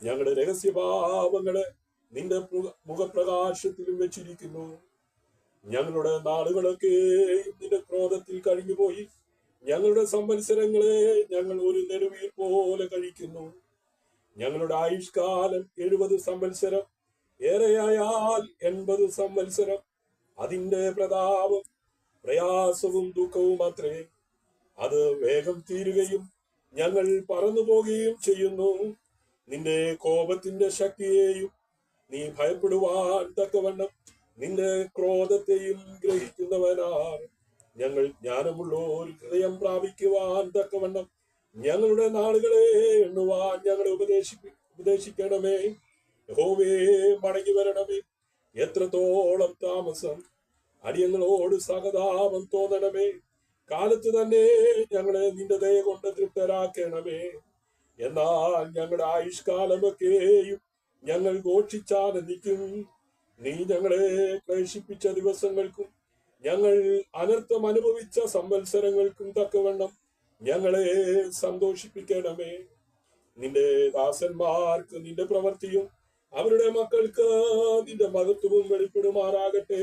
ഞങ്ങളുടെ രഹസ്യഭാവങ്ങളെ നിന്റെ മുഖപ്രകാശത്തിലും വെച്ചിരിക്കുന്നു. ഞങ്ങളുടെ നാളുകളൊക്കെ നിന്റെ ക്രോധത്തിൽ കഴിഞ്ഞുപോയി. ഞങ്ങളുടെ സംവത്സരങ്ങളെ ഞങ്ങൾ ഒരു നെടുവീർ പോലെ കഴിക്കുന്നു. ഞങ്ങളുടെ ആയുഷ്കാലം 70 സംവത്സരം, ഏറെയായാൽ 80 സംവത്സരം. അതിന്റെ പ്രതാപം പ്രയാസവും ദുഃഖവും അത്രേ. അത് വേഗം തീരുകയും ഞങ്ങൾ പറന്നു പോകുകയും ചെയ്യുന്നു. നിന്റെ കോപത്തിന്റെ ശക്തിയെയും നീ ഭയപ്പെടുവാൻ തക്കവണ്ണം നിന്റെ ക്രോധത്തെയും ഗ്രഹിക്കുന്നവനാർ. ഞങ്ങൾ ജ്ഞാനമുള്ള ഒരു ഹൃദയം പ്രാപിക്കുവാൻ തക്കവണ്ണം ഞങ്ങളുടെ നാളുകളെ എണ്ണുവാൻ ഞങ്ങളെ ഉപദേശിക്കണമേ. യഹോവേ, മടങ്ങി വരണമേ. എത്രത്തോളം താമസം? അടിയങ്ങളോട് സഹതാപം തോന്നണമേ. കാലത്ത് തന്നെ ഞങ്ങളെ നിന്റെ ദയ കൊണ്ട് തൃപ്തരാക്കണമേ. എന്നാൽ ഞങ്ങളുടെ ആയുഷ്കാലമൊക്കെയും ഞങ്ങൾ ഘോഷിച്ചാനന്ദിക്കും. നീ ഞങ്ങളെ ക്ലേശിപ്പിച്ച ദിവസങ്ങൾക്കും ഞങ്ങൾ അനർത്ഥം അനുഭവിച്ച സംവത്സരങ്ങൾക്കും തക്കവണ്ണം ഞങ്ങളെ സന്തോഷിപ്പിക്കണമേ. നിന്റെ ദാസന്മാർക്ക് നിന്റെ പ്രവൃത്തിയും അവരുടെ മക്കൾക്ക് നിന്റെ മഹത്വവും വെളിപ്പെടുമാറാകട്ടെ.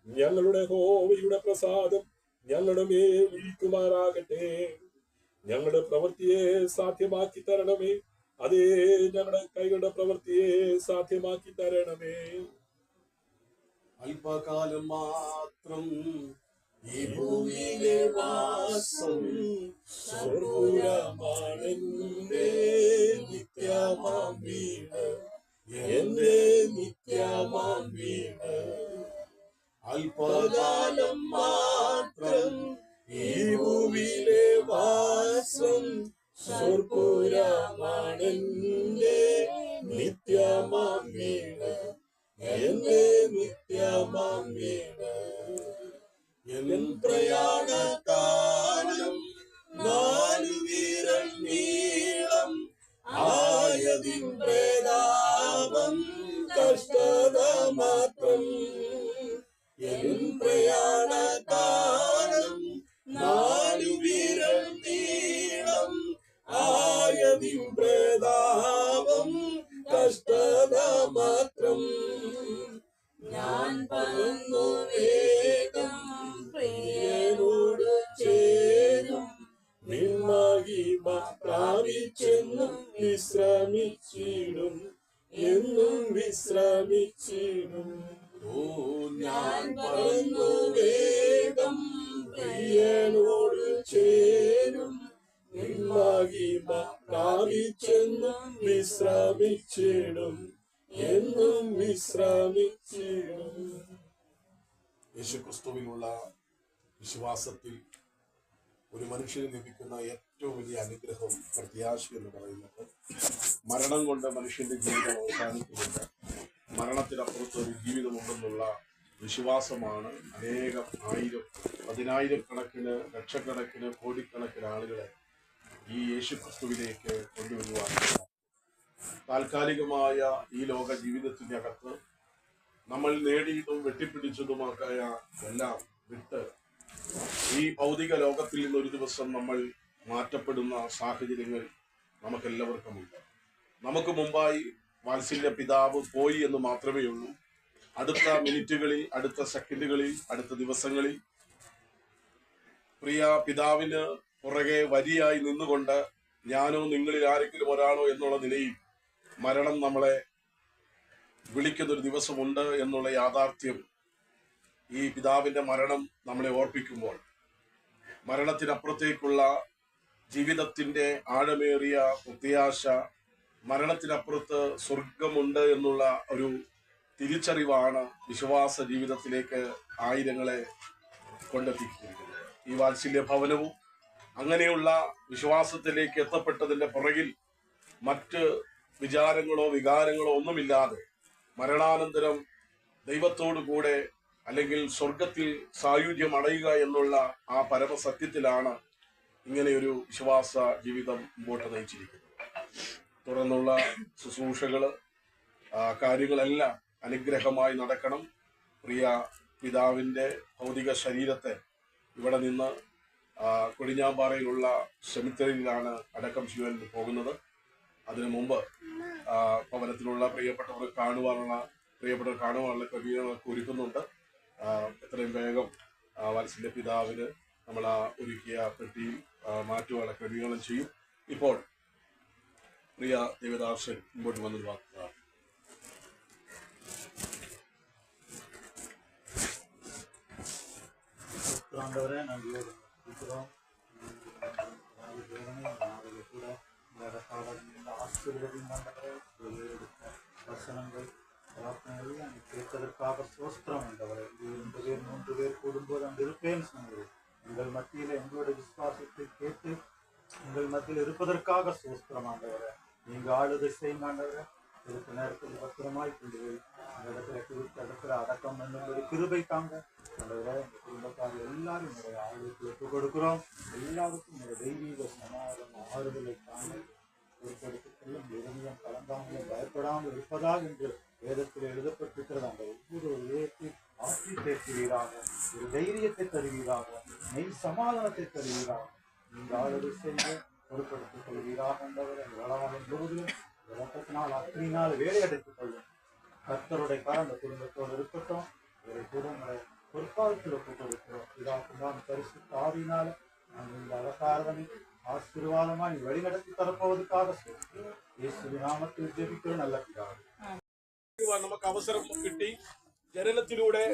ഞങ്ങളുടെ യഹോവയുടെ പ്രസാദം ഞങ്ങളുടെ മേൽ ഇരിക്കുമാറാകട്ടെ. ഞങ്ങളുടെ പ്രവൃത്തിയെ സാധ്യമാക്കി തരണമേ. അതേ, ഞങ്ങളുടെ കൈകളുടെ പ്രവൃത്തിയെ സാധ്യമാക്കി തരണമേ. അല്പകാലം മാത്രം ഈ ഭൂമിയിലെ വാസം സ്വർഗ്ഗമാണെന്റെ നിത്യമാം വീട്, എന്റെ നിത്യമാം വീട്. അല്പകാലം മാത്രം ഈ ഭൂമിയിലെ വാസം സ്വർഗ്ഗമാണെന്റെ നിത്യമാം വീട്, എന്റെ നിത്യമാം വീട്. എൻ പ്രയാണകാലം 4 വിരൽ നീളം ആയതിൻ പ്രതാപം കഷ്ടത മാത്രം. എൻ പ്രയാണകാലം 4 വിരൽ നീളം ആയതിൻ പ്രതാപം കഷ്ടത മാത്രം. ഞാൻ പറന്നു വേഗം പ്രിയനോട് ചേരും, നിന്മഹിമ പ്രാപിച്ചെന്നും വിശ്രമിച്ചിടും, എന്നും വിശ്രമിച്ചിടും. ഓ, ഞാൻ പറന്നു വേഗം പ്രിയനോട് ചേരും, നിന്മഹിമ പ്രാപിച്ചെന്നും വിശ്രമിച്ചിടും, എന്നും വിശ്രമിച്ചിടും. യേശുക്രിസ്തുവിനുള്ള വിശ്വാസത്തിൽ ഒരു മനുഷ്യന് ലഭിക്കുന്ന ഏറ്റവും വലിയ അനുഗ്രഹം, പ്രത്യാശ എന്ന് പറയുന്നത് മരണം കൊണ്ട് മനുഷ്യന്റെ ജീവിതം അവസാനിക്കുന്നില്ല, മരണത്തിനപ്പുറത്ത് ഒരു ജീവിതമുണ്ടെന്നുള്ള വിശ്വാസമാണ് അനേകം ആയിരം, പതിനായിരക്കണക്കിന്, ലക്ഷക്കണക്കിന്, കോടിക്കണക്കിന് ആളുകളെ ഈ യേശുക്രിസ്തുവിലേക്ക് കൊണ്ടുവരുവാനുള്ള താൽക്കാലികമായ ഈ ലോക ജീവിതത്തിന്റെ അകത്ത് നമ്മൾ നേടിയതും വെട്ടിപ്പിടിച്ചതുമായ എല്ലാം വിട്ട് ഈ ഭൗതിക ലോകത്തിൽ നിന്ന് ഒരു ദിവസം നമ്മൾ മാറ്റപ്പെടുന്ന സാഹചര്യങ്ങൾ നമുക്കെല്ലാവർക്കുമുണ്ട്. നമുക്ക് മുമ്പായി വാത്സല്യ പിതാവ് പോയി എന്ന് മാത്രമേ ഉള്ളൂ. അടുത്ത മിനിറ്റുകളിൽ, അടുത്ത സെക്കൻഡുകളിൽ, അടുത്ത ദിവസങ്ങളിൽ പ്രിയ പിതാവിന് പുറകെ വരിയായി നിന്നുകൊണ്ട് ഞാനോ നിങ്ങളിൽ ആരെങ്കിലും ഒരാളോ എന്നുള്ള നിലയിൽ മരണം നമ്മളെ വിളിക്കുന്നൊരു ദിവസമുണ്ട് എന്നുള്ള യാഥാർത്ഥ്യം ഈ പിതാവിന്റെ മരണം നമ്മളെ ഓർപ്പിക്കുമ്പോൾ മരണത്തിനപ്പുറത്തേക്കുള്ള ജീവിതത്തിന്റെ ആഴമേറിയ പ്രത്യാശ, മരണത്തിനപ്പുറത്ത് സ്വർഗമുണ്ട് എന്നുള്ള ഒരു തിരിച്ചറിവാണ് വിശ്വാസ ജീവിതത്തിലേക്ക് ആയിരങ്ങളെ കൊണ്ടെത്തിക്കുന്നത്. ഈ വാത്സല്യ ഭവനവും അങ്ങനെയുള്ള വിശ്വാസത്തിലേക്ക് എത്തപ്പെട്ടതിന്റെ പുറകിൽ മറ്റ് വിചാരങ്ങളോ വികാരങ്ങളോ ഒന്നുമില്ലാതെ മരണാനന്തരം ദൈവത്തോടു കൂടെ അല്ലെങ്കിൽ സ്വർഗത്തിൽ സായുജ്യം അടയുക എന്നുള്ള ആ പരമസത്യത്തിലാണ് ഇങ്ങനെയൊരു വിശ്വാസ ജീവിതം മുമ്പോട്ട് നയിച്ചിരിക്കുന്നത്. തുടർന്നുള്ള ശുശ്രൂഷകള്, കാര്യങ്ങളെല്ലാം അനുഗ്രഹമായി നടക്കണം. പ്രിയ പിതാവിന്റെ ഭൗതിക ശരീരത്തെ ഇവിടെ നിന്ന് കൊടിഞ്ഞാമ്പാറയിലുള്ള സെമിത്തേരിയിലാണ് അടക്കം ചെയ്യാൻ പോകുന്നത്. അതിനു മുമ്പ് ഭവനത്തിലുള്ള പ്രിയപ്പെട്ടവർ കാണുവാനുള്ള ക്രമീകരണങ്ങളൊക്കെ ഒരുക്കുന്നുണ്ട്. എത്രയും വേഗം വത്സല്യ പിതാവിന് നമ്മൾ ആ ഒരുക്കിയ പെട്ടിയിൽ മാറ്റുവാനുള്ള ക്രമീകരണം ചെയ്യും. ഇപ്പോൾ പ്രിയ ദേവദാസൻ മുമ്പോട്ട് വന്നത് വാർത്തതാണ്. ஆண்டவரே நன்றியோடு இருக்கிறோம். கூட ஆசீர்வதியும் ஆண்டவரே, வசனங்கள் பிரார்த்தனைகள் அங்கே கேட்பதற்காக சோஸ்திரம் ஆண்டவரே. 2 பேர் 3 பேர் கூடும்போது அங்கு இருப்பேன்னு சொன்னது. எங்கள் மத்தியில் எங்களுடைய விசுவாசத்தை கேட்டு எங்கள் மத்தியில் இருப்பதற்காக சோஸ்திரம் ஆண்டவரே. நீங்க ஆளுகை செய்யுங்க ஆண்டவரே. இருக்க நேரத்தில் பத்திரமாய் கொண்டு போய் அந்த இடத்துல குறித்த இடத்துல அடக்கம் பண்ணும்படி கிருபை தாங்க ஆண்டவரே. எங்கள் குடும்பத்தார் எல்லாரும் உங்களுடைய ஆளுக்கு ஒப்புக் கொடுக்கிறோம். எல்லாருக்கும் உங்களுடைய தெய்வீக சமாதானம் ஆறுதலை தாங்க பொறுப்படுத்திக் கொள்ளும். இருமையும் கலந்தாமலும் பயப்படாமல் இருப்பதாக என்று வேதத்தில் எழுதப்பட்டிருக்கிறது. அந்த ஒவ்வொரு இதயத்தை ஆற்றி தேர்த்துவீராக, ஒரு தைரியத்தை தருவீராக, மெய் சமாதானத்தை தருவீராக. நீங்கள் ஆளுகை செய்ய பொறுப்படுத்திக் கொள்வீராக ஆண்டவரே. வளவாகும் போதிலும் ரத்தத்தினால் அக்னியினால் வேலையடைத்துக் கொள்ளும். கர்த்தருடைய காலம் அந்த குடும்பத்தோடு இருக்கட்டும். இவரை கூட உங்களை பொறுப்பாளத்தில் ஒப்புக் கொடுக்கிறோம். இதாக்குதான் பரிசுத்த ஆவியினால நாங்கள் இந்த அலங்காரதனை ஆசீர்வாதமாய் வழிநடத்தி தரப்போவதற்காக இயேசுவின் நாமத்தில் ஜெபிக்கிறோம் நல்ல பிதாவே. നമുക്ക് അവസരം കിട്ടി. ജനനത്തിലൂടെ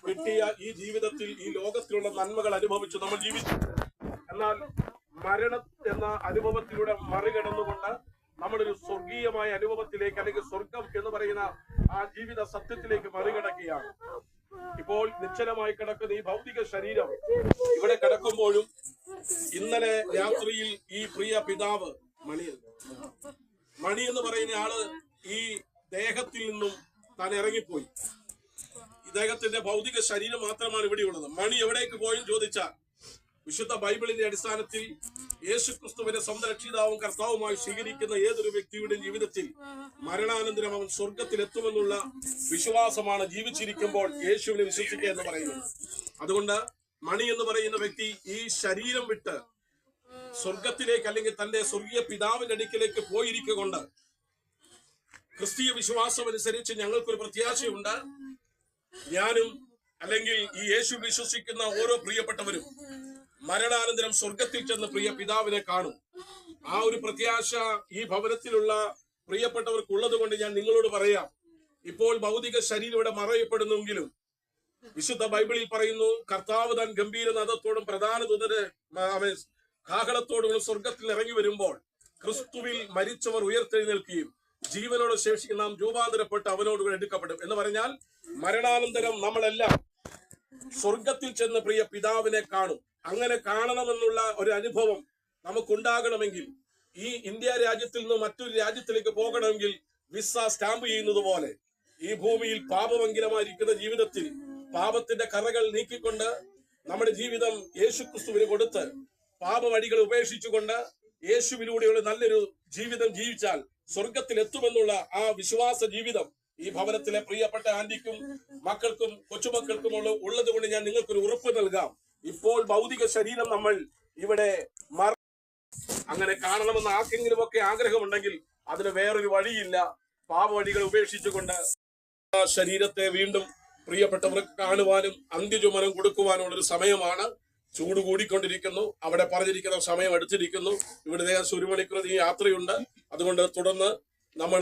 കിട്ടിയ ഈ ജീവിതത്തിൽ ഈ ലോകത്തിലുള്ള നന്മകൾ അനുഭവിച്ചു നമ്മൾ ജീവിച്ചു. എന്നാൽ മരണം എന്ന അനുഭവത്തിലൂടെ മറികടന്നുകൊണ്ട് നമ്മളൊരു സ്വർഗീയമായ അനുഭവത്തിലേക്ക്, അല്ലെങ്കിൽ സ്വർഗം എന്ന് പറയുന്ന ആ ജീവിത സത്യത്തിലേക്ക് മറികടക്കുകയാണ്. ഇപ്പോൾ നിശ്ചലമായി കിടക്കുന്ന ഈ ഭൗതിക ശരീരം ഇവിടെ കിടക്കുമ്പോഴും ഇന്നലെ രാത്രിയിൽ ഈ പ്രിയ പിതാവ് മണി എന്ന് പറയുന്ന ആള് ഈ ദേഹത്തിൽ നിന്നും താൻ ഇറങ്ങിപ്പോയി. ഇദ്ദേഹത്തിന്റെ ഭൗതിക ശരീരം മാത്രമാണ് ഇവിടെയുള്ളത്. മണി എവിടേക്ക് പോയെന്ന് ചോദിച്ചാൽ വിശുദ്ധ ബൈബിളിന്റെ അടിസ്ഥാനത്തിൽ യേശുക്രിസ്തുവിനെ സ്വന്തം രക്ഷിതാവും കർത്താവുമായി സ്വീകരിക്കുന്ന ഏതൊരു വ്യക്തിയുടെ ജീവിതത്തിൽ മരണാനന്തരം അവൻ സ്വർഗത്തിൽ എത്തുമെന്നുള്ള വിശ്വാസമാണ് ജീവിച്ചിരിക്കുമ്പോൾ യേശുവിനെ വിശ്വസിക്കുക എന്ന് പറയുന്നത്. അതുകൊണ്ട് മണി എന്ന് പറയുന്ന വ്യക്തി ഈ ശരീരം വിട്ട് സ്വർഗത്തിലേക്ക്, അല്ലെങ്കിൽ തന്റെ സ്വർഗീയ പിതാവിന്റെ അടുക്കിലേക്ക് പോയിരിക്കൊണ്ട് ക്രിസ്തീയ വിശ്വാസം അനുസരിച്ച് ഞങ്ങൾക്കൊരു പ്രത്യാശയുണ്ട്. ഞാനും അല്ലെങ്കിൽ ഈ യേശു വിശ്വസിക്കുന്ന ഓരോ പ്രിയപ്പെട്ടവരും മരണാനന്തരം സ്വർഗത്തിൽ ചെന്ന് പ്രിയ പിതാവിനെ കാണും. ആ ഒരു പ്രത്യാശ ഈ ഭവനത്തിലുള്ള പ്രിയപ്പെട്ടവർക്കുള്ളത് കൊണ്ട് ഞാൻ നിങ്ങളോട് പറയാം. ഇപ്പോൾ ഭൗതിക ശരീരം ഇവിടെ മറയപ്പെടുന്നെങ്കിലും വിശുദ്ധ ബൈബിളിൽ പറയുന്നു, കർത്താവ് താൻ ഗംഭീരനാദത്തോടും പ്രധാന ദൂതന്റെ കാഹളത്തോടും സ്വർഗത്തിൽ ഇറങ്ങി വരുമ്പോൾ ക്രിസ്തുവിൽ മരിച്ചവർ ഉയർത്തെഴുന്നേൽക്കുകയും ജീവനോട് ശേഷിക്ക് നാം രൂപാന്തരപ്പെട്ട് അവനോട് എടുക്കപ്പെടും എന്ന് പറഞ്ഞാൽ മരണാനന്തരം നമ്മളെല്ലാം സ്വർഗത്തിൽ ചെന്ന് പ്രിയ പിതാവിനെ കാണും. അങ്ങനെ കാണണമെന്നുള്ള ഒരു അനുഭവം നമുക്കുണ്ടാകണമെങ്കിൽ, ഈ ഇന്ത്യ രാജ്യത്തിൽ നിന്ന് മറ്റൊരു രാജ്യത്തിലേക്ക് പോകണമെങ്കിൽ വിസ സ്റ്റാമ്പ് ചെയ്യുന്നത് പോലെ ഈ ഭൂമിയിൽ പാപമംഗിലമായിരിക്കുന്ന ജീവിതത്തിൽ പാപത്തിന്റെ കറകൾ നീക്കിക്കൊണ്ട് നമ്മുടെ ജീവിതം യേശുക്രിസ്തുവിന് കൊടുത്ത് പാപവഴികൾ ഉപേക്ഷിച്ചുകൊണ്ട് യേശുവിലൂടെയുള്ള നല്ലൊരു ജീവിതം ജീവിച്ചാൽ സ്വർഗത്തിൽ എത്തുമെന്നുള്ള ആ വിശ്വാസ ജീവിതം ഈ ഭവനത്തിലെ പ്രിയപ്പെട്ട ആന്റിക്കും മക്കൾക്കും കൊച്ചുമക്കൾക്കും ഉള്ളത് കൊണ്ട് ഞാൻ നിങ്ങൾക്കൊരു ഉറപ്പ് നൽകാം. ഇപ്പോൾ ഭൗതിക ശരീരം നമ്മൾ ഇവിടെ അങ്ങനെ കാണണമെന്ന് ആർക്കെങ്കിലും ഒക്കെ ആഗ്രഹമുണ്ടെങ്കിൽ അതിന് വേറൊരു വഴിയില്ല. പാപവഴികൾ ഉപേക്ഷിച്ചുകൊണ്ട് ശരീരത്തെ വീണ്ടും പ്രിയപ്പെട്ടവർക്ക് കാണുവാനും അന്ത്യചുമനം കൊടുക്കുവാനുള്ള ഒരു സമയമാണ്. ചൂട് കൂടിക്കൊണ്ടിരിക്കുന്നു. അവിടെ പറഞ്ഞിരിക്കുന്ന സമയം അടുത്തിരിക്കുന്നു. ഇവിടെ ഏകദേശം 1 മണിക്കൂർ ഈ യാത്രയുണ്ട്. അതുകൊണ്ട് തുടർന്ന് നമ്മൾ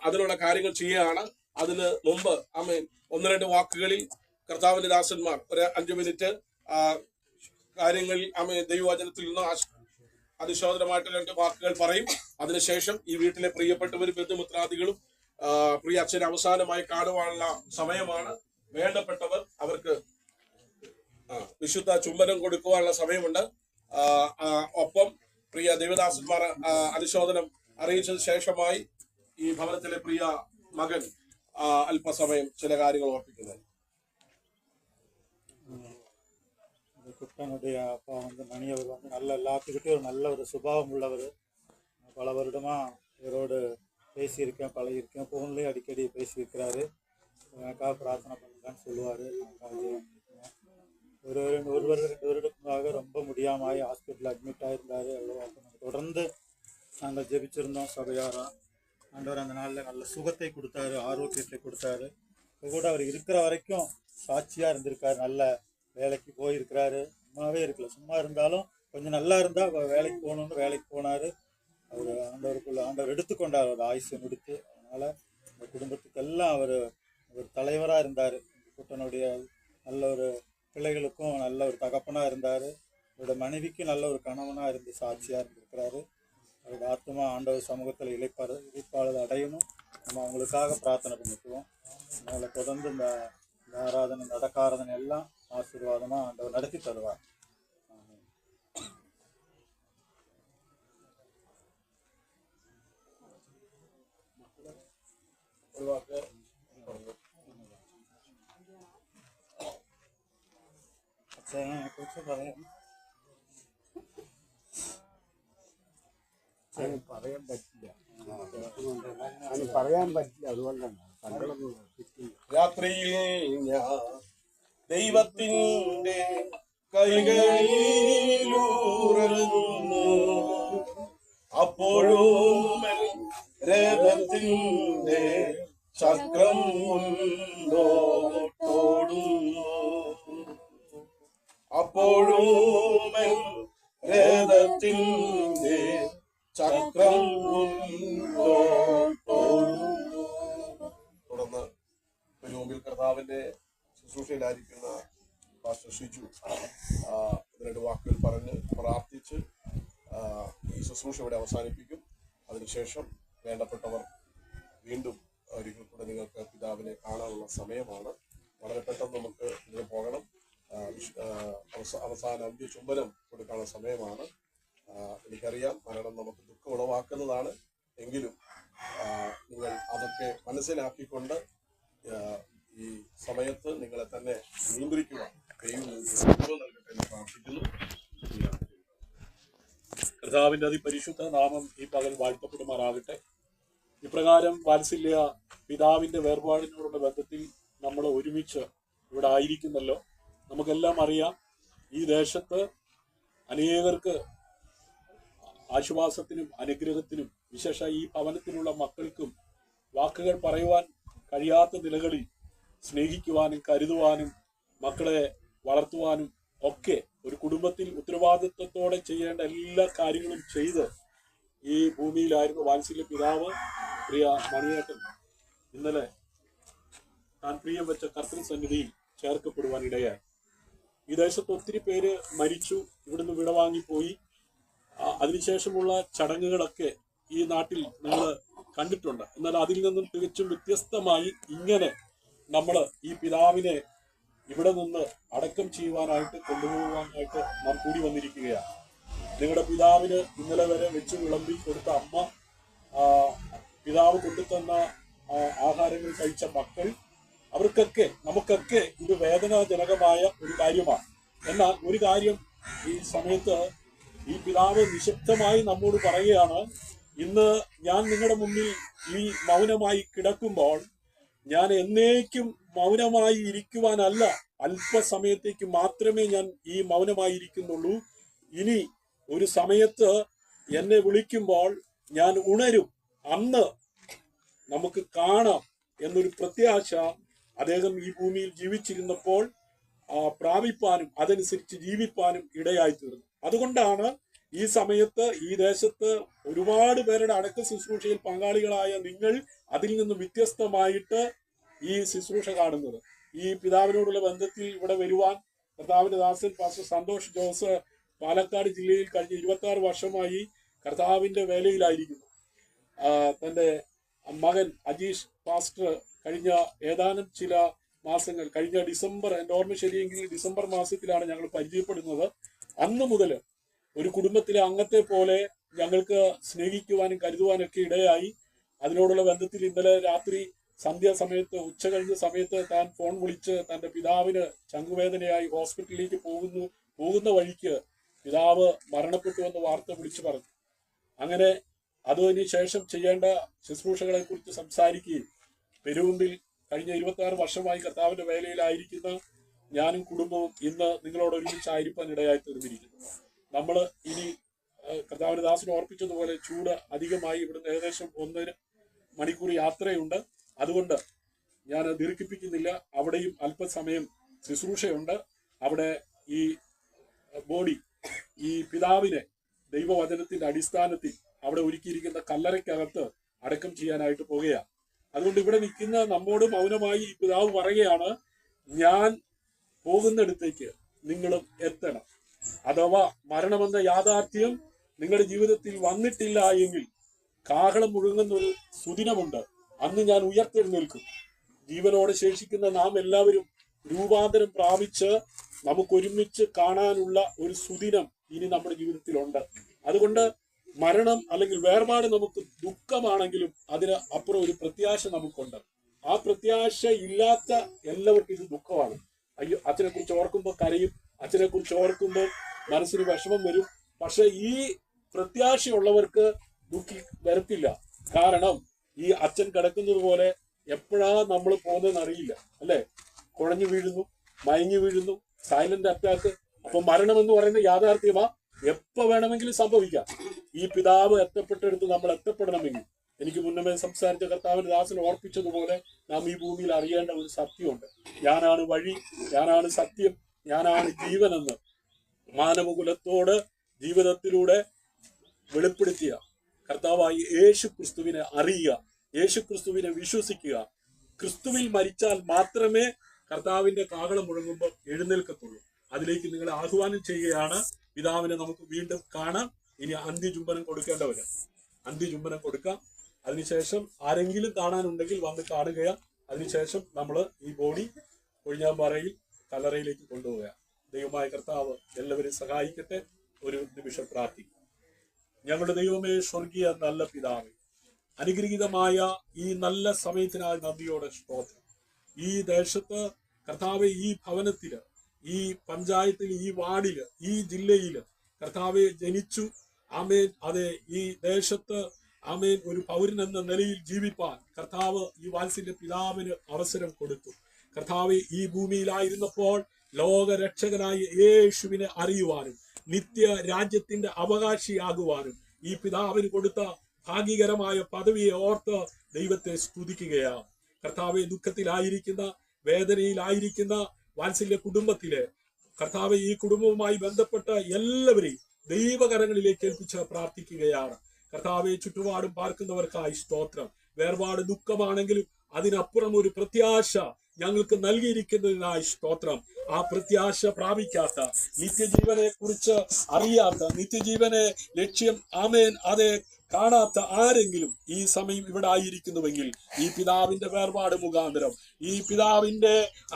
അതിനുള്ള കാര്യങ്ങൾ ചെയ്യുകയാണ്. അതിന് മുമ്പ് ആമേൻ 1-2 വാക്കുകളിൽ കർത്താവിന്റെ ദാസന്മാർ ഒരു 5 മിനിറ്റ് കാര്യങ്ങളിൽ ആമേൻ ദൈവവചനത്തിൽ നിന്ന് അതിശോധനമായിട്ട് 2 വാക്കുകൾ പറയും. അതിനുശേഷം ഈ വീട്ടിലെ പ്രിയപ്പെട്ടവരും ബന്ധുമിത്രാദികളും പ്രിയ അച്ഛനെ അവസാനമായി കാണുവാനുള്ള സമയമാണ്. വേണ്ടപ്പെട്ടവർ അവർക്ക് വിശുദ്ധ ചുംബനം കൊടുക്കുവാനുള്ള സമയമുണ്ട്. ഒപ്പം പ്രിയ ദേവദാസന്മാർ അനുശോചനം അറിയിച്ചതിന് ശേഷമായി ഈ ഭവനത്തിലെ പ്രിയ മകൻ അല്പസമയം ചില കാര്യങ്ങൾ ഓർപ്പിക്കുന്നത്. குட்டனுடைய அப்பா மணி அவர் நல்ல எல்லாத்துக்கிட்டையும் ஒரு நல்ல ஒரு சுபாவம் உள்ளவர். பல வருடமா இவரோடு பேசியிருக்கேன், பழகியிருக்கேன். ஃபோன்லேயே அடிக்கடி பேசியிருக்கிறாரு. எனக்காக பிரார்த்தனை பண்ணுங்கன்னு சொல்லுவார். ஒரு 2 வருடத்துக்காக ரொம்ப முடியாமல் ஹாஸ்பிட்டலில் அட்மிட் ஆகியிருந்தார். தொடர்ந்து நாங்கள் ஜெபிச்சிருந்தோம் சபையாரம். ஆண்டவர் அந்த நாளில் நல்ல சுகத்தை கொடுத்தாரு, ஆரோக்கியத்தை கொடுத்தாரு. இப்போ கூட அவர் இருக்கிற வரைக்கும் சாட்சியாக இருந்திருக்காரு. நல்ல வேலைக்கு போயிருக்கிறாரு. சும்மாவே இருக்கல, சும்மா இருந்தாலும் கொஞ்சம் நல்லா இருந்தால் வேலைக்கு போகணுன்னு வேலைக்கு போனார். அவர் ஆண்டவர் எடுத்துக்கொண்டார் அவர் ஆயுசை முடித்து. அதனால் இந்த குடும்பத்துக்கெல்லாம் அவர் ஒரு தலைவராக இருந்தார். கூட்டனுடைய நல்ல ஒரு பிள்ளைகளுக்கும் நல்ல ஒரு தகப்பனாக இருந்தார். அவரோட மனைவிக்கு நல்ல ஒரு கணவனாக இருந்து சாட்சியாக இருந்திருக்கிறாரு. அவரோட ஆத்மா ஆண்டவர் சமூகத்தில் இழைப்பாளர் அடையணும். நம்ம அவங்களுக்காக பிரார்த்தனை பண்ணிக்குவோம். அதனால் தொடர்ந்து இந்த ஆராதனை, நடக்காராதனை எல்லாம் ஆசீர்வாதமாக ஆண்டவர் நடத்தி தருவார். കുറച്ച് പറയാം. പറയാൻ പറ്റില്ല, പറയാൻ പറ്റില്ല. അതുകൊണ്ടാണ് രാത്രിയിൽ ഞാൻ ദൈവത്തിൻ്റെ കൈകളിലൂറുന്നു, അപ്പോഴും രഥത്തിൻ്റെ ചക്രം മുന്നോട്ടോടുന്നു, അപ്പോഴും രഥത്തിൻ്റെ ചക്രം മുന്നോട്ടോടുന്നു. തുടർന്ന് മുമ്പിൽ കർത്താവിന്റെ ശുശ്രൂഷയിലായിരിക്കുന്ന പാസ്റ്റർ ഷിജു രണ്ട് വാക്കുകൾ പറഞ്ഞ് പ്രാർത്ഥിച്ച് ഈ ശുശ്രൂഷ ഇവിടെ അവസാനിപ്പിക്കും. അതിനുശേഷം വേണ്ടപ്പെട്ടവർ വീണ്ടും ഒരിക്കൽ കൂടെ നിങ്ങൾക്ക് പിതാവിനെ കാണാനുള്ള സമയമാണ്. വളരെ പെട്ടെന്ന് നമുക്ക് ഇതിന് പോകണം. അവസാന അന്ത്യചുംബനം കൊടുക്കാനുള്ള സമയമാണ്. എനിക്കറിയാം മരണം നമുക്ക് ദുഃഖം ഉളവാക്കുന്നതാണ്. എങ്കിലും നിങ്ങൾ അതൊക്കെ മനസ്സിലാക്കിക്കൊണ്ട് ഈ സമയത്ത് നിങ്ങളെ തന്നെ നിയന്ത്രിക്കുക. ദൈവം നൽകട്ടെ എന്ന് പ്രാർത്ഥിക്കുന്നു. കർത്താവിന്റെ അതിപരിശുദ്ധ നാമം ഈ പകൽ വാഴ്ത്തപ്പെടുമാറാകട്ടെ. ഇപ്രകാരം വാത്സല്യ പിതാവിന്റെ വേർപാടിനോടുള്ള ബന്ധത്തിൽ നമ്മൾ ഒരുമിച്ച് ഇവിടെ ആയിരിക്കുന്നല്ലോ. നമുക്കെല്ലാം അറിയാം, ഈ ദേശത്ത് അനേകർക്ക് ആശ്വാസത്തിനും അനുഗ്രഹത്തിനും വിശേഷ ഈ ഭവനത്തിലുള്ള മക്കൾക്കും വാക്കുകൾ പറയുവാൻ കഴിയാത്ത നിലകളിൽ സ്നേഹിക്കുവാനും കരുതുവാനും മക്കളെ വളർത്തുവാനും ഒക്കെ ഒരു കുടുംബത്തിൽ ഉത്തരവാദിത്വത്തോടെ ചെയ്യേണ്ട എല്ലാ കാര്യങ്ങളും ചെയ്ത് ഈ ഭൂമിയിലായിരുന്നു വാത്സല്യ പിതാവ് പ്രിയ മണിയേട്ടൻ. ഇന്നലെ താൻ പ്രിയം വെച്ച കർത്തൃസന്നിധിയിൽ ചേർക്കപ്പെടുവാൻ ഇടയായി. ഈ ദേശത്ത് ഒത്തിരി പേര് മരിച്ചു, ഇവിടുന്ന് വിടവാങ്ങിപ്പോയി. അതിനുശേഷമുള്ള ചടങ്ങുകളൊക്കെ ഈ നാട്ടിൽ നമ്മൾ കണ്ടിട്ടുണ്ട്. എന്നാൽ അതിൽ നിന്നും തികച്ചും വ്യത്യസ്തമായി ഇങ്ങനെ നമ്മൾ ഈ പിതാവിനെ ഇവിടെ നിന്ന് അടക്കം ചെയ്യുവാനായിട്ട് കൊണ്ടുപോകാനായിട്ട് നാം കൂടി വന്നിരിക്കുകയാണ്. നിങ്ങളുടെ പിതാവിന് ഇന്നലെ വരെ വെച്ച് വിളമ്പി കൊടുത്ത അമ്മ, പിതാവ് കൊണ്ടുതന്ന ആഹാരങ്ങൾ കഴിച്ച മക്കൾ, അവർക്കൊക്കെ നമുക്കൊക്കെ ഇത് വേദനാജനകമായ ഒരു കാര്യമാണ്. എന്നാൽ ഒരു കാര്യം ഈ സമയത്ത് ഈ പിതാവ് നിശബ്ദമായി നമ്മോട് പറയുകയാണ്, ഇന്ന് ഞാൻ നിങ്ങളുടെ മുന്നിൽ ഈ മൗനമായി കിടക്കുമ്പോൾ ഞാൻ എന്നേക്കും മൗനമായി ഇരിക്കുവാനല്ല, അല്പസമയത്തേക്ക് മാത്രമേ ഞാൻ ഈ മൗനമായി ഇരിക്കുന്നുള്ളൂ. ഇനി ഒരു സമയത്ത് എന്നെ വിളിക്കുമ്പോൾ ഞാൻ ഉണരും, അന്ന് നമുക്ക് കാണാം എന്നൊരു പ്രത്യാശ അദ്ദേഹം ഈ ഭൂമിയിൽ ജീവിച്ചിരുന്നപ്പോൾ പ്രാപിപ്പാനും അതനുസരിച്ച് ജീവിപ്പാനും ഇടയായി തീർന്നു. അതുകൊണ്ടാണ് ഈ സമയത്ത് ഈ ദേശത്ത് ഒരുപാട് പേരുടെ അടക്ക ശുശ്രൂഷയിൽ പങ്കാളികളായ നിങ്ങൾ അതിൽ നിന്നും വ്യത്യസ്തമായിട്ട് ഈ ശുശ്രൂഷ കാണുന്നത്. ഈ പിതാവിനോടുള്ള ബന്ധത്തിൽ ഇവിടെ വരുവാൻ കർത്താവിന്റെ ദാസൻ പാസ്റ്റർ സന്തോഷ് ജോസ് പാലക്കാട് ജില്ലയിൽ കഴിഞ്ഞ 26 വർഷമായി കർത്താവിന്റെ വേലയിലായിരിക്കുന്നു. തന്റെ മകൻ അജീഷ് പാസ്റ്റർ കഴിഞ്ഞ ഏതാനും ചില മാസങ്ങൾ, കഴിഞ്ഞ ഡിസംബർ, എൻ്റെ ഓർമ്മ ശരിയെങ്കിൽ ഡിസംബർ മാസത്തിലാണ് ഞങ്ങൾ പരിചയപ്പെടുന്നത്. അന്ന് മുതൽ ഒരു കുടുംബത്തിലെ അംഗത്തെ പോലെ ഞങ്ങൾക്ക് സ്നേഹിക്കുവാനും കരുതുവാനൊക്കെ ഇടയായി. അതിനോടുള്ള ബന്ധത്തിൽ ഇന്നലെ രാത്രി സന്ധ്യാസമയത്ത്, ഉച്ച കഴിഞ്ഞ സമയത്ത് താൻ ഫോൺ വിളിച്ച് തൻ്റെ പിതാവിന് ചങ്കുവേദനയായി ഹോസ്പിറ്റലിലേക്ക് പോകുന്ന വഴിക്ക് പിതാവ് മരണപ്പെട്ടുവെന്ന് വാർത്ത വിളിച്ചു പറഞ്ഞു. അങ്ങനെ അതിന് ശേഷം ചെയ്യേണ്ട ശുശ്രൂഷകളെ കുറിച്ച് സംസാരിക്കുകയും പെരുമുമ്പിൽ കഴിഞ്ഞ 26 വർഷമായി കർത്താവിന്റെ വേലയിലായിരിക്കുന്ന ഞാനും കുടുംബവും ഇന്ന് നിങ്ങളോട് ഒരുമിച്ചായിരിക്കാൻ ഇടയായി തീർന്നിരിക്കുന്നു. നമ്മൾ ഇനി കർത്താവിന്റെ ദാസന് ഓർപ്പിച്ചതുപോലെ ചൂട് അധികമായി ഇവിടുന്ന് ഏകദേശം മണിക്കൂർ യാത്രയുണ്ട്. അതുകൊണ്ട് ഞാൻ ദീർഘിപ്പിക്കുന്നില്ല. അവിടെയും അല്പസമയം ശുശ്രൂഷയുണ്ട്. അവിടെ ഈ ബോഡി, ഈ പിതാവിനെ ദൈവവചനത്തിന്റെ അടിസ്ഥാനത്തിൽ അവിടെ ഒരുക്കിയിരിക്കുന്ന കല്ലറയ്ക്കകത്ത് അടക്കം ചെയ്യാനായിട്ട് പോകുകയാണ്. അതുകൊണ്ട് ഇവിടെ നിൽക്കുന്ന നമ്മോട് മൗനമായി ഈ പിതാവ് പറയുകയാണ്, ഞാൻ പോകുന്നിടത്തേക്ക് നിങ്ങളും എത്തണം. അഥവാ മരണമെന്ന യാഥാർത്ഥ്യം നിങ്ങളുടെ ജീവിതത്തിൽ വന്നിട്ടില്ല എങ്കിൽ കാഹളം മുഴങ്ങുന്ന ഒരു സുദിനമുണ്ട്. അന്ന് ഞാൻ ഉയർത്തെഴുന്നേൽക്കും. ജീവനോടെ ശേഷിക്കുന്ന നാം എല്ലാവരും രൂപാന്തരം പ്രാപിച്ച് നമുക്കൊരുമിച്ച് കാണാനുള്ള ഒരു സുദിനം ഇനി നമ്മുടെ ജീവിതത്തിലുണ്ട്. അതുകൊണ്ട് മരണം അല്ലെങ്കിൽ വേർപാട് നമുക്ക് ദുഃഖമാണെങ്കിലും അതിന് അപ്പുറം ഒരു പ്രത്യാശ നമുക്കുണ്ട്. ആ പ്രത്യാശ ഇല്ലാത്ത എല്ലാവർക്കും ഇത് ദുഃഖമാണ്. അയ്യോ, അച്ഛനെ കുറിച്ച് ഓർക്കുമ്പോൾ കരയും, അച്ഛനെ കുറിച്ച് ഓർക്കുമ്പോൾ മനസ്സിന് വിഷമം വരും. പക്ഷെ ഈ പ്രത്യാശയുള്ളവർക്ക് ദുഃഖി വരത്തില്ല. കാരണം ഈ അച്ഛൻ കിടക്കുന്നത് പോലെ എപ്പോഴാ നമ്മൾ പോകുന്നതെന്ന് അറിയില്ല, അല്ലെ? കുഴഞ്ഞു വീഴുന്നു, മയങ്ങി വീഴുന്നു, സൈലന്റ് അറ്റാക്ക്. അപ്പൊ മരണം എന്ന് പറയുന്ന യാഥാർത്ഥ്യമാ, എപ്പോ വേണമെങ്കിലും സംഭവിക്കാം. ഈ പിതാവ് എത്തപ്പെട്ടെടുത്ത് നമ്മൾ എത്തപ്പെടണമെങ്കിൽ, എനിക്ക് മുന്നമേ സംസാരിച്ച കർത്താവിന്റെ ദാസൻ ഓർപ്പിച്ചതുപോലെ, നാം ഈ ഭൂമിയിൽ അറിയേണ്ട ഒരു സത്യമുണ്ട്. ഞാനാണ് വഴി, ഞാനാണ് സത്യം, ഞാനാണ് ജീവനെന്ന് മാനവകുലത്തോട് ജീവിതത്തിലൂടെ വെളിപ്പെടുത്തിയ കർത്താവായി യേശു ക്രിസ്തുവിനെ അറിയുക, യേശു ക്രിസ്തുവിനെ വിശ്വസിക്കുക. ക്രിസ്തുവിൽ മരിച്ചാൽ മാത്രമേ കർത്താവിന്റെ കാഹളം മുഴങ്ങുമ്പോൾ എഴുന്നേൽക്കത്തുള്ളൂ. അതിലേക്ക് നിങ്ങളെ ആഹ്വാനം ചെയ്യുകയാണ്. പിതാവിനെ നമുക്ക് വീണ്ടും കാണാം. ഇനി അന്ത്യചുംബനം കൊടുക്കേണ്ടവര് അന്ത്യചുംബനം കൊടുക്കാം. അതിനുശേഷം ആരെങ്കിലും കാണാനുണ്ടെങ്കിൽ വന്ന് കാണുകയാണ്. അതിനുശേഷം നമ്മൾ ഈ ബോഡി കൊഴിഞ്ഞാമ്പാറയിൽ കല്ലറയിലേക്ക് കൊണ്ടുപോവുക. ദൈവമായ കർത്താവ് എല്ലാവരും സഹായിക്കട്ടെ. ഒരു നിമിഷം പ്രാർത്ഥിക്കും. ഞങ്ങളുടെ ദൈവമേ, സ്വർഗീയ നല്ല പിതാവേ, അനുഗ്രഹീതമായ ഈ നല്ല സമയത്തിനായി നന്ദിയോടെ സ്തോത്രം. ഈ ദേശത്ത് കർത്താവെ, ഈ ഭവനത്തില്, ഈ പഞ്ചായത്തിൽ, ഈ വാർഡില്, ഈ ജില്ലയില് കർത്താവെ ജനിച്ചു. ആമേൻ. അതെ, ഈ ദേശത്ത് ആമേൻ ഒരു പൗരൻ എന്ന നിലയിൽ ജീവിപ്പാൻ കർത്താവ് ഈ വാത്സല്യ പിതാവിന് അവസരം കൊടുത്തു. കർത്താവെ, ഈ ഭൂമിയിലായിരുന്നപ്പോൾ ലോകരക്ഷകനായ യേശുവിനെ അറിയുവാനും നിത്യ രാജ്യത്തിന്റെ അവകാശിയാകുവാനും ഈ പിതാവിന് കൊടുത്ത ഭാഗ്യകരമായ പദവിയെ ഓർത്ത് ദൈവത്തെ സ്തുതിക്കുകയാണ്. കർത്താവെ, ദുഃഖത്തിലായിരിക്കുന്ന, വേദനയിലായിരിക്കുന്ന വാത്സല്യ കുടുംബത്തിലെ കർത്താവെ, ഈ കുടുംബവുമായി ബന്ധപ്പെട്ട എല്ലാവരെയും ദൈവകരങ്ങളിലേക്ക് ഏൽപ്പിച്ച് പ്രാർത്ഥിക്കുകയാണ്. കർത്താവെ, ചുറ്റുപാടും പാർക്കുന്നവർക്കായി സ്തോത്രം. വേർപാട് ദുഃഖമാണെങ്കിലും അതിനപ്പുറം ഒരു പ്രത്യാശ ഞങ്ങൾക്ക് നൽകിയിരിക്കുന്നതിനായി സ്തോത്രം. ആ പ്രത്യാശ പ്രാപിക്കാത്ത, നിത്യജീവനെ കുറിച്ച് അറിയാത്ത, നിത്യജീവനെ ലക്ഷ്യം ആമേൻ അതെ കാണാത്ത ആരെങ്കിലും ഈ സമയം ഇവിടെ ആയിരിക്കുന്നുവെങ്കിൽ ഈ പിതാവിന്റെ വേർപാട് മുഖാന്തരം, ഈ പിതാവിന്റെ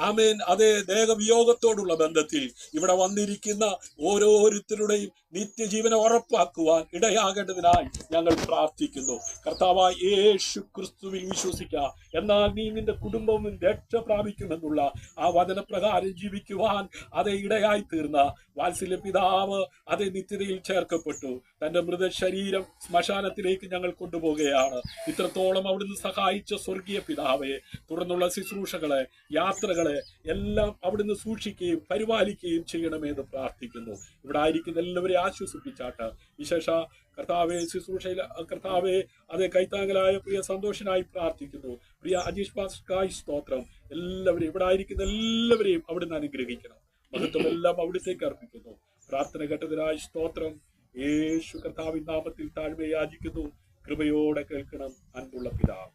ആമേൻ അതേ ദേഹവിയോഗത്തോടുള്ള ബന്ധത്തിൽ ഇവിടെ വന്നിരിക്കുന്ന ഓരോരുത്തരുടെയും നിത്യജീവനെ ഉറപ്പാക്കുവാൻ ഇടയാകേണ്ടതിനായി ഞങ്ങൾ പ്രാർത്ഥിക്കുന്നു. കർത്താവായ യേശു ക്രിസ്തുവിൽ വിശ്വസിക്കുക, എന്നാൽ നീ നിന്റെ കുടുംബവും രക്ഷ പ്രാപിക്കുമെന്നുള്ള ആ വചനപ്രകാരം ജീവിക്കുവാൻ അതേ ഇടയായി തീർന്ന വാത്സല്യ പിതാവ് അതേ നിത്യതയിൽ ചേർക്കപ്പെട്ടു. തന്റെ മൃതശരീരം ശ്മശാനത്തിലേക്ക് ഞങ്ങൾ കൊണ്ടുപോവുകയാണ്. ഇത്രത്തോളം അവിടുന്ന് സഹായിച്ച സ്വർഗീയ പിതാവെ, തുടർന്നുള്ള ശുശ്രൂഷകളെ, യാത്രകളെ എല്ലാം അവിടുന്ന് സൂക്ഷിക്കുകയും പരിപാലിക്കുകയും ചെയ്യണമെന്ന് പ്രാർത്ഥിക്കുന്നു. ഇവിടെ ആയിരിക്കുന്ന എല്ലാവരെയും ആശ്വസിപ്പിച്ചാട്ട് വിശേഷ കർത്താവെ ശുശ്രൂഷയിൽ കർത്താവെ അതേ കൈത്താങ്ങലായ പ്രിയ സന്തോഷനായി പ്രാർത്ഥിക്കുന്നു. പ്രിയ അജീഷ് പാസ്റ്റർക്കായി സ്തോത്രം. എല്ലാവരെയും ഇവിടെ ആയിരിക്കുന്ന എല്ലാവരെയും അവിടുന്ന് അനുഗ്രഹിക്കണം. മഹത്വം എല്ലാം അവിടുത്തേക്ക് അർപ്പിക്കുന്നു. പ്രാർത്ഥന കേട്ടതിനായി സ്തോത്രം. യേശു കർത്താവിൻ നാമത്തിൽ താഴ്മ യാചിക്കുന്നു. കൃപയോടെ കേൾക്കണം അൻപുള്ള പിതാവ്.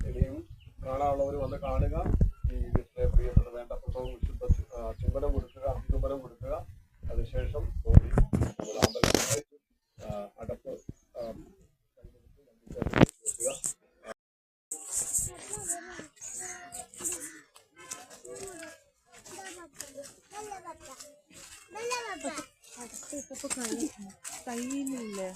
ഇനിയും കാണാനുള്ളവർ വന്ന് കാണുക. ഈ വീട്ടിലെ പ്രിയപ്പെട്ട വേണ്ടപ്പെട്ട വിശുദ്ധ ചുംബനം കൊടുക്കുക, അഭിചുംബനം കൊടുക്കുക. അതിനുശേഷം അടപ്പ് കയ്യിലില്ലേ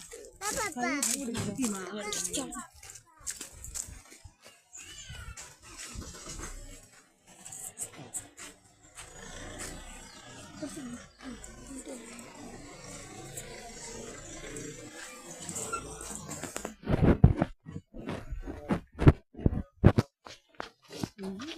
Mm-hmm.